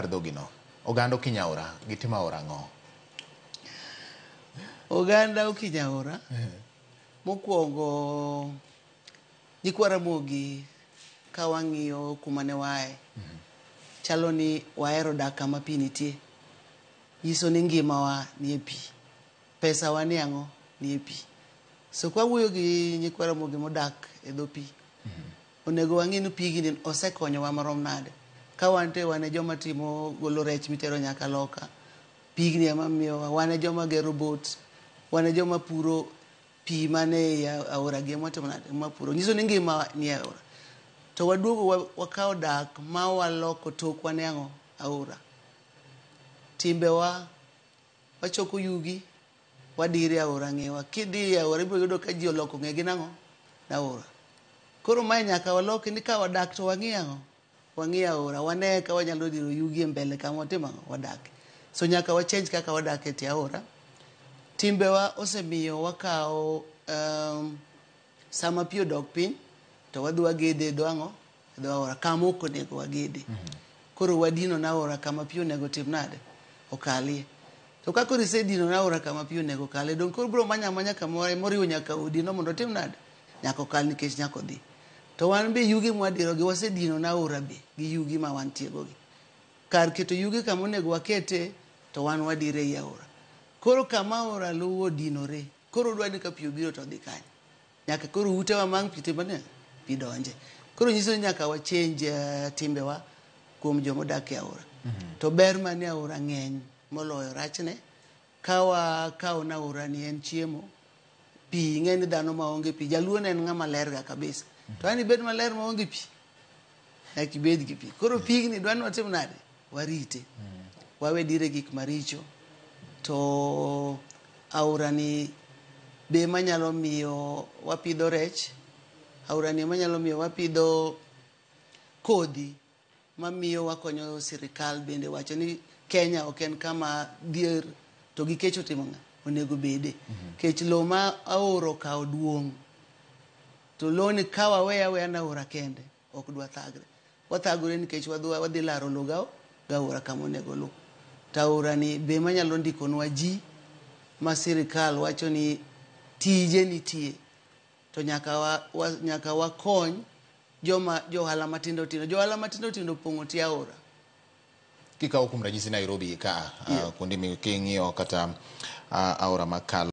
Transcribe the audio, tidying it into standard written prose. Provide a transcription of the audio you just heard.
Ardogino. Oganda Okinyaora, gitima orango. Oganda Okinyaora. Mokwongo nyikwa Ramogi ka wang'iyo kuma ne wae. Chalo ni wahero dak kama pi nitie. Nyiso ni ngimawa ni e pi. Pesa wa ni ang'o ni e pi. So kwa wuoyo gi nyikwa Ramogi modak e dho pi. Onego wang'e ni pigni osekonyowa marom nade. Ka wante wane joma timo golo rech mitero nyaka loka. Pigni ema miyowa. Wane joma gero boat. Wane joma puro pi mane aora gi ema timo nade. Puro. Nyiso ni ngima ni e aora. To waduogo wakao dak ma waloko tokwa ne ang'o aora. Timbewa wachoko yugi wadire aora ng'ewa. Kidhi aora ibiro yudo ka ji oloko ng'egi nang'o na aora. Koro mae nyaka waloki ni ka wadak to wang'i ang'o. Wang'i aora. Wane ka wanyalo diro yugi e mbele kama watimo ang'o wadak. So nyaka wachange kaka wadak e tie aora. Timbewa osemiyo wakao sama pi odok piny to wadhi wagede do ang'o do aora kama ok onego wagede. Koro wadino na aora kama pi onego tim nade okalie. To ka koro isedino na aora kama pi onego okalie dong koro biro manya manya kamoro moriwo nyaka udino mondo tim nade nyaka okal nikech nyaka odhi. To wan be yugi mwadiro gi wasedino na aora be gi yugi ma wantie go gi. Kar keto yugi kama onego wakete to wan wadire ei aora. Koro kama aora luwo dinore. Koro dwani ka pi obiro to dhi kanye. Nyaka koro ute wa mang' pi timane pi donje. Koro nyiso ni nyaka wa change timbewa kuom jomo dak e aora. To ber mane aora ng'eny moloyo rachne. Kawa kao na aora ni en chiemo. Pi ng'eni dhano maonge pi. Jaluo ne en ng'ama ler ga kabisa. To an ibed maler maonge pi. Nyaka ibed gi pi. Koro pigni dwani watim nade? Warite. Wawe dire gik maricho. To aora ni be manyalo miyo wapidho rech. Aora ni manyalo miyo wapidho kodhi. Mamiyo wakonyo sirikal bende wacho ni Kenya ok en kama dhier to gi kech otimo ng'a onego bede. Kech lo ma aora kao duong'. To lo ni ka waweya na aora kende ok dwa thagre. Wathagore nikech wadhi laro lo ga aora kama onego lu. To aora ni be manyalo ndikonwa ji ma sirikal wacho ni tije nitie. To nyaka wakony johala matindo tindo. Johala matindo tindo pong'o tie aora. Kikawo kuom ranyisi Nairobi ka kuonde miking'iyo kata aora makalo